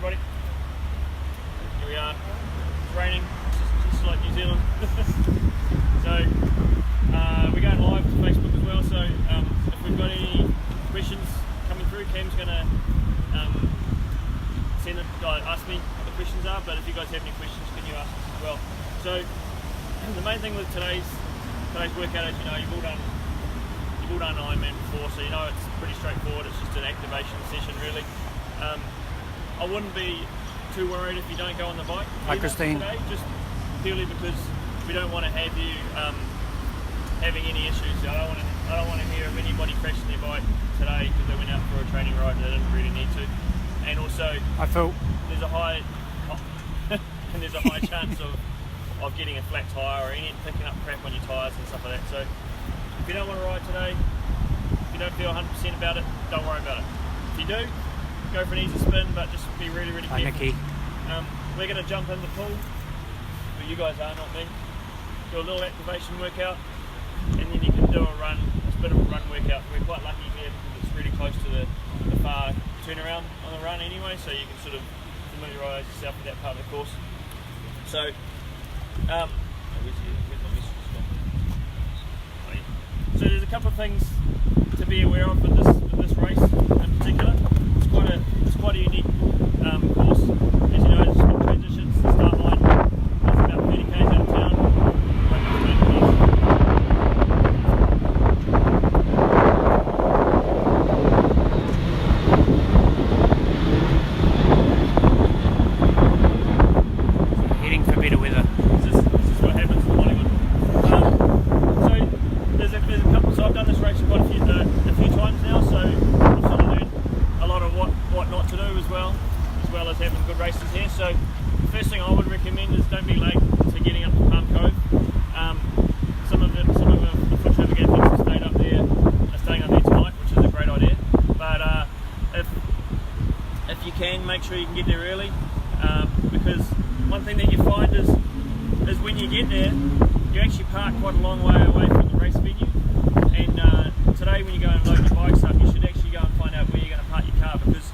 everybody. Here we are. It's raining, just like New Zealand. So we're going live to Facebook as well. So if we've got any questions coming through, Cam's going to ask me what the questions are. But if you guys have any questions, can you ask us as well? So the main thing with today's workout is, you've all done Ironman before, so you know it's pretty straightforward. It's just an activation session, really. I wouldn't be too worried if you don't go on the bike. Hi, Christine. Today, just purely because we don't want to have you having any issues. I don't want to hear of anybody crashing their bike today because they went out for a training ride and they didn't really need to. And also, there's a high chance of getting a flat tyre or picking up crap on your tyres and stuff like that. So if you don't want to ride today, if you don't feel 100% about it, don't worry about it. If you do, go for an easy spin, but just be really, really careful. Nikki. We're going to jump in the pool, but you guys are, not me. Do a little activation workout, and then you can do a bit of a run workout. We're quite lucky here because it's really close to the far turnaround on the run anyway, so you can sort of familiarise yourself with that part of the course. So, so there's a couple of things to be aware of with this race in particular. It's quite a unique course. As you know, it's got transitions. The start line is about 30 k's out of town. Heading for better weather. This is what happens in Hollywood. So there's a couple. So I've done this race quite a few times now. So I've sort of learned a lot of what not to do as well as having good races here. So the first thing I would recommend is don't be late to getting up to Palm Cove. Some of the foot traffic athletes have stayed up there, are staying up there tonight, which is a great idea. But if you can, make sure you can get there early, because one thing that you find is when you get there, you actually park quite a long way away from the race venue. And today, when you go and load your bikes up, you should actually go and find out where you're going to park your car, because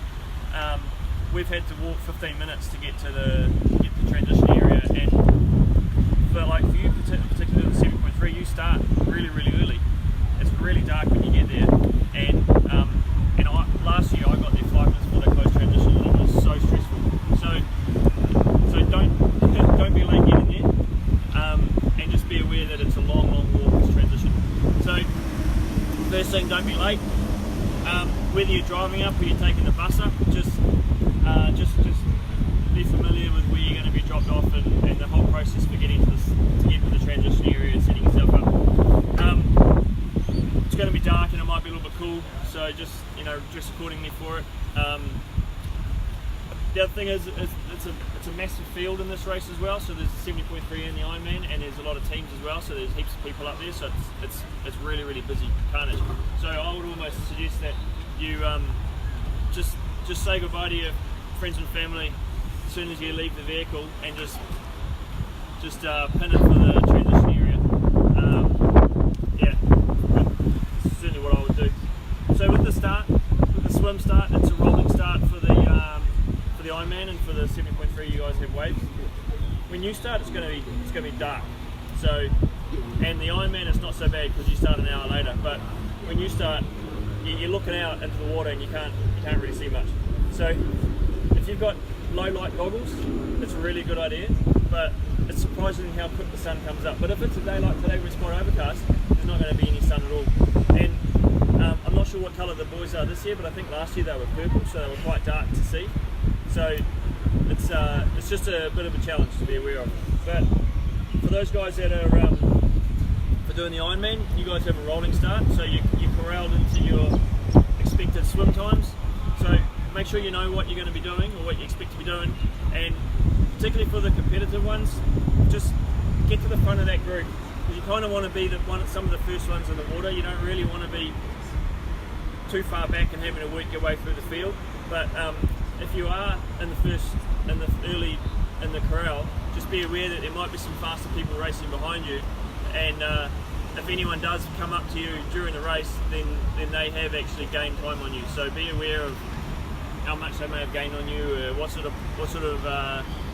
we've had to walk 15 minutes to get to the transition area. And for you, particularly the 7.3, you start really, really early. It's really dark when you get there. And last year I got there 5 minutes before they closed transition, and it was so stressful. So don't be late getting there, and just be aware that it's a long walk, this transition. So first thing, don't be late. Whether you're driving up or you're taking the bus up, just be familiar with where you're going to be dropped off and the whole process for getting to get to the transition area and setting yourself up. It's going to be dark and it might be a little bit cool, so just dress accordingly for it. The other thing is it's a massive field in this race as well. So there's a 70.3 in the Ironman, and there's a lot of teams as well. So there's heaps of people up there. So it's really, really busy carnage. So I would almost suggest that you just say goodbye to your friends and family as soon as you leave the vehicle, and just pin it for the transition area. Yeah, that's certainly what I would do. So with the swim start, it's a rolling start for the Ironman, and for the 7.3 you guys have waves. When you start, it's going to be dark. So, and the Ironman is not so bad because you start an hour later. But when you start, you're looking out into the water and you can't really see much. So if you've got low light goggles, it's a really good idea. But it's surprising how quick the sun comes up. But if it's a day like today where it's quite overcast, there's not going to be any sun at all. And I'm not sure what colour the buoys are this year, but I think last year they were purple, so they were quite dark to see. So it's just a bit of a challenge to be aware of. But for those guys that are for doing the Ironman, you guys have a rolling start, so you're corralled into your expected swim times. So make sure you know what you're going to be doing or what you expect to be doing, and particularly for the competitive ones, just get to the front of that group, because you kind of want to be some of the first ones in the water. You don't really want to be too far back and having to work your way through the field. But if you are in the corral, just be aware that there might be some faster people racing behind you, and if anyone does come up to you during the race, then they have actually gained time on you. So be aware of how much they may have gained on you, what sort of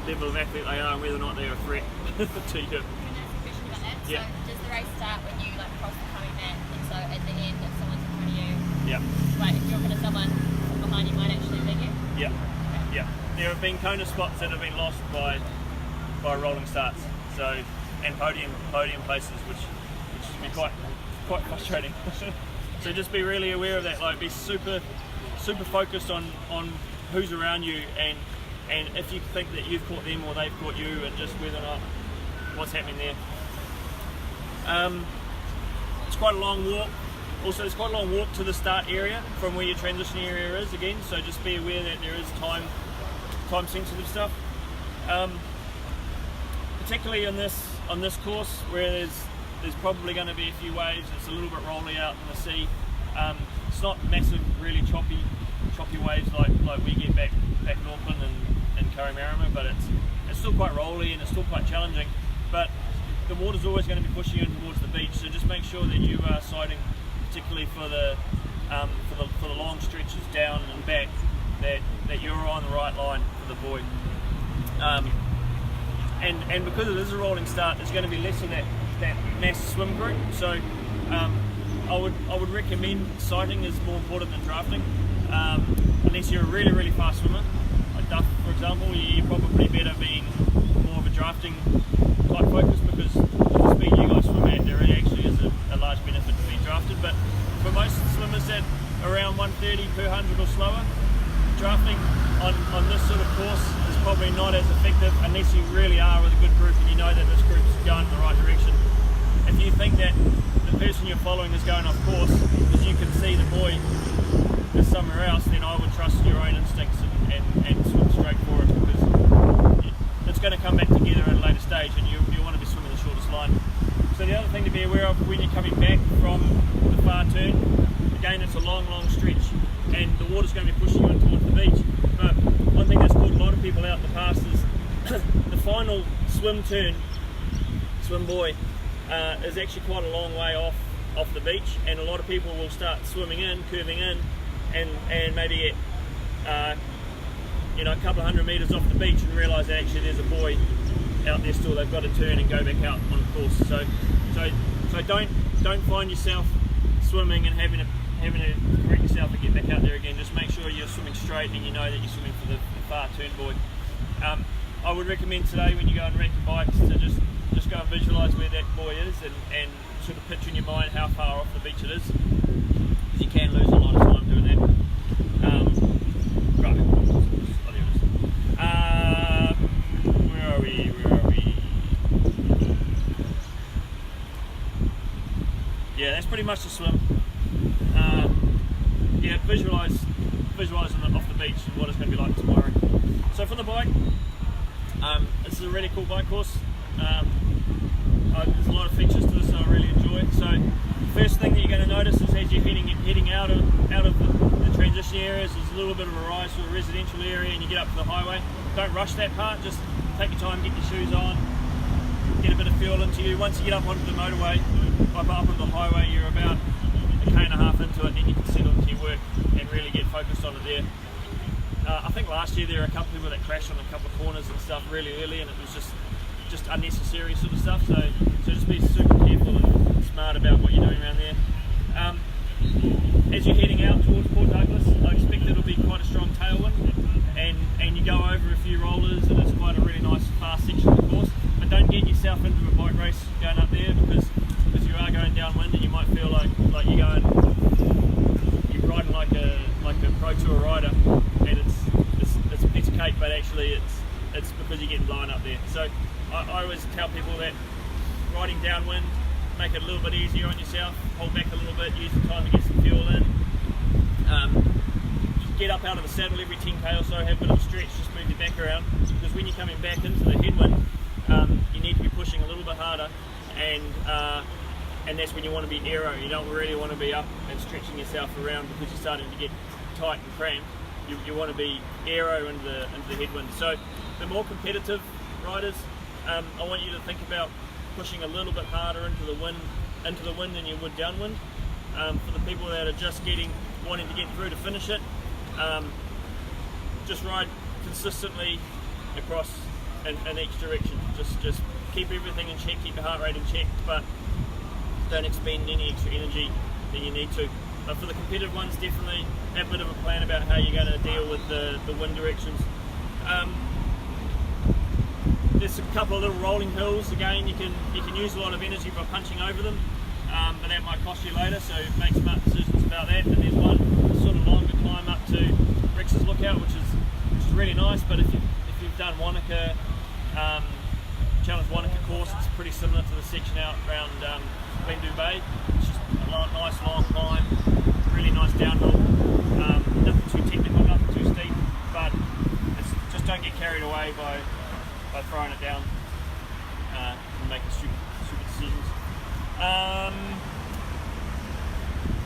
level of athlete they are, and whether or not they're a threat to you. Can I ask a question about that? Yeah. So does the race start when you cross the coming mat, and so at the end if someone's in front of you, Yeah. right, if you're in front of someone from behind you might actually beat you? Yeah. Okay. Yeah. There have been Kona spots that have been lost by rolling starts. So and podium places, which can be quite frustrating. So just be really aware of that. Like, be super focused on who's around you, and if you think that you've caught them or they've caught you, and just whether or not what's happening there. It's quite a long walk. Also, it's quite a long walk to the start area from where your transition area is again. So just be aware that there is time sensitive stuff. Particularly on this course where there's probably going to be a few waves. It's a little bit rolly out in the sea. It's not massive, really choppy waves like we get back in Auckland and Cairns, but it's still quite rolly and it's still quite challenging. But the water's always going to be pushing you in towards the beach, so just make sure that you are sighting, particularly for the long stretches down and back, that you're on the right line for the buoy. And because it is a rolling start, there's going to be less of that mass swim group. So I would recommend sighting is more important than drafting. Unless you're a really fast swimmer, like Duff for example, you're probably better being more of a drafting type focus, because with the speed you guys swim at, there actually is a large benefit to being drafted. But for most swimmers that are around 130 per 100 or slower, drafting on this sort of course is probably not as effective unless you really are with a good group and you know that this group's going in the right direction. If you think that the person you're following is going off course because you can see the buoy is somewhere else, then I would trust your own instincts and swim straight for it, because it's going to come back together at a later stage and you want to be swimming the shortest line. So the other thing to be aware of when you're coming back from the far turn, again it's a long stretch and the water's going to be pushing you in towards the beach. But one thing that's caught a lot of people out in the past is the final swim buoy is actually quite a long way off the beach, and a lot of people will start swimming in, curving in, and maybe at a couple of 100 metres off the beach and realise that actually there's a buoy out there still. They've got to turn and go back out on the course. So don't find yourself swimming and having to correct yourself and get back out there again. Just make sure you're swimming straight and you know that you're swimming for the far turn buoy. I would recommend today when you go and wreck your bikes to just go and visualise where that buoy is and sort of picture in your mind how far off the beach it is, because you can lose a lot of time doing that. Right. Oh, there it is. Where are we? Yeah, that's pretty much the swim. Visualise off the beach and what it's going to be like tomorrow. So for the bike, this is a really cool bike course. There's a lot of features to this that I really enjoy. So the first thing that you're going to notice is as you're heading out of the transition areas, there's a little bit of a rise to a residential area and you get up to the highway. Don't rush that part, just take your time, get your shoes on, get a bit of fuel into you. Once you get up onto the motorway, up onto the highway, you're about a K&a-half into it, then you can settle into your work and really get focused on it there. I think last year there were a couple of people that crashed on a couple of corners and stuff really early, and it was just unnecessary sort of stuff. So just be super careful and smart about what you're doing around there. As you're heading out towards Port Douglas, I expect it'll be quite a strong tailwind, and you go over a few rollers, and it's quite a really nice fast section of the course. But don't get yourself into a bike race going up there, because you are going downwind and you might feel like you're riding like a pro tour rider, and it's a piece of cake, but actually it's because you're getting blown up there. So I always tell people that riding downwind, make it a little bit easier on yourself, hold back a little bit, use the time to get some fuel in, get up out of the saddle every 10k or so, have a bit of a stretch, just move your back around, because when you're coming back into the headwind, you need to be pushing a little bit harder, and that's when you want to be aero. You don't really want to be up and stretching yourself around because you're starting to get tight and cramped. You want to be aero into the headwind. So the more competitive riders, I want you to think about pushing a little bit harder into the wind than you would downwind. For the people that are just wanting to get through to finish it, just ride consistently across in each direction. Just keep everything in check, keep your heart rate in check, but don't expend any extra energy than you need to. But for the competitive ones, definitely have a bit of a plan about how you're going to deal with the wind directions. There's a couple of little rolling hills. Again, you can use a lot of energy by punching over them, but that might cost you later. So make smart decisions about that. And there's one sort of longer climb up to Rex's Lookout, which is really nice. But if you've done Wanaka, Challenge Wanaka course, it's pretty similar to the section out around Bendu Bay. It's just a nice long climb, really nice downhill. Nothing too technical, nothing too steep, but just don't get carried away by throwing it down and making stupid decisions.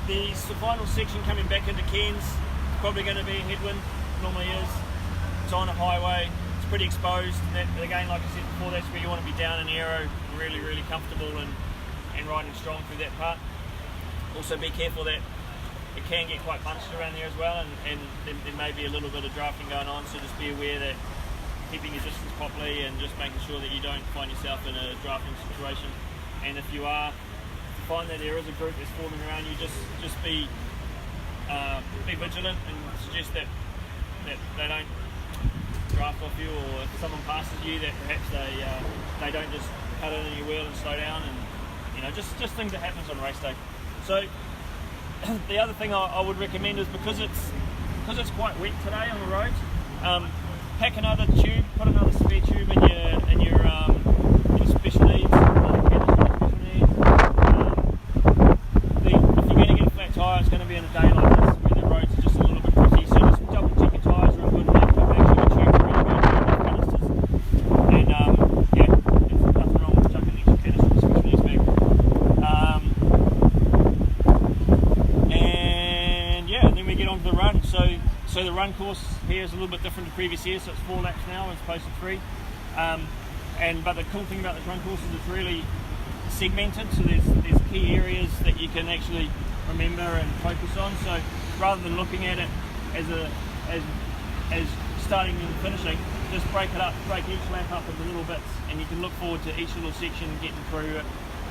The final section coming back into Cairns is probably going to be a headwind, normally is. It's on a highway, it's pretty exposed, and that, again, like I said before, that's where you want to be down and aero, really, really comfortable and riding strong through that part. Also be careful that it can get quite punched around there as well, and there may be a little bit of drafting going on, so just be aware that keeping your distance properly and just making sure that you don't find yourself in a drafting situation. And if you find that there is a group that's forming around you, just be vigilant and suggest that they don't draft off you, or if someone passes you, that perhaps they don't just cut in on your wheel and slow down, and just things that happens on race day. So the other thing I would recommend is because it's quite wet today on the roads, pack another tube, put another spare tube in your special needs. If you're going to get a flat tyre, it's going to be in a day like this where the roads are just a little bit pretty, so just double check your tyres real good, make sure your tube's ready to go to the canisters. And there's nothing wrong with chucking extra canisters, special needs back. And then we get on to the run. So the run course here is a little bit different to previous years, so it's 4 laps now as opposed to 3. But the cool thing about the run course is it's really segmented, so there's key areas that you can actually remember and focus on. So rather than looking at it as starting and finishing, just break it up, break each lap up into little bits, and you can look forward to each little section, getting through it.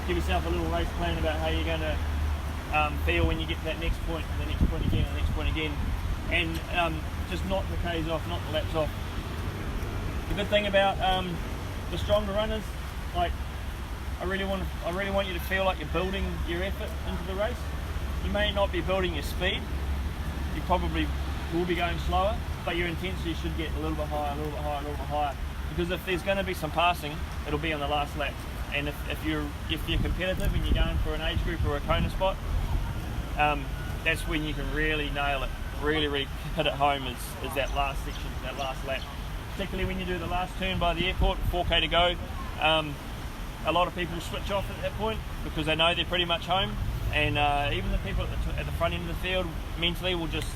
Give yourself a little race plan about how you're going to feel when you get to that next point, and the next point again, and the next point again. And just knock the Ks off, knock the laps off. The good thing about the stronger runners, like I really want you to feel like you're building your effort into the race. You may not be building your speed. You probably will be going slower, but your intensity should get a little bit higher, a little bit higher, a little bit higher. Because if there's going to be some passing, it'll be on the last lap. And if you're competitive and you're going for an age group or a Kona spot, that's when you can really nail it. Really hit it home is that last section, that last lap. Particularly when you do the last turn by the airport, 4K to go. A lot of people switch off at that point because they know they're pretty much home, and even the people at the front end of the field mentally will just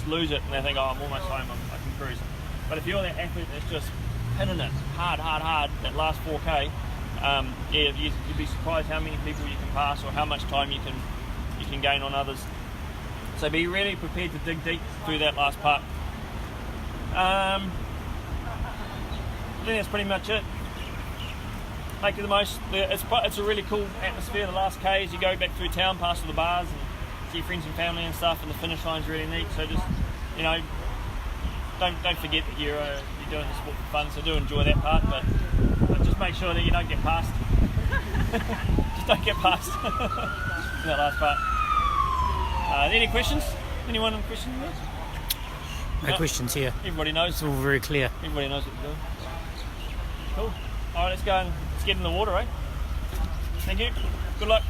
lose it, and they think, oh, I'm almost home, I can cruise. But if you're that athlete that's just hitting it hard, that last 4K, you'd be surprised how many people you can pass or how much time you can gain on others. So be really prepared to dig deep through that last part. I think that's pretty much it. Make it the most. It's a really cool atmosphere. The last K as you go back through town, past all the bars and see your friends and family and stuff, and the finish line's really neat. So just don't forget that you're doing the sport for fun. So do enjoy that part, but just make sure that you don't get past. Just don't get past in that last part. Any questions? Anyone have questions? No questions here. Everybody knows. It's all very clear. Everybody knows what to do. Cool. All right, let's go and let's get in the water, eh? Thank you. Good luck.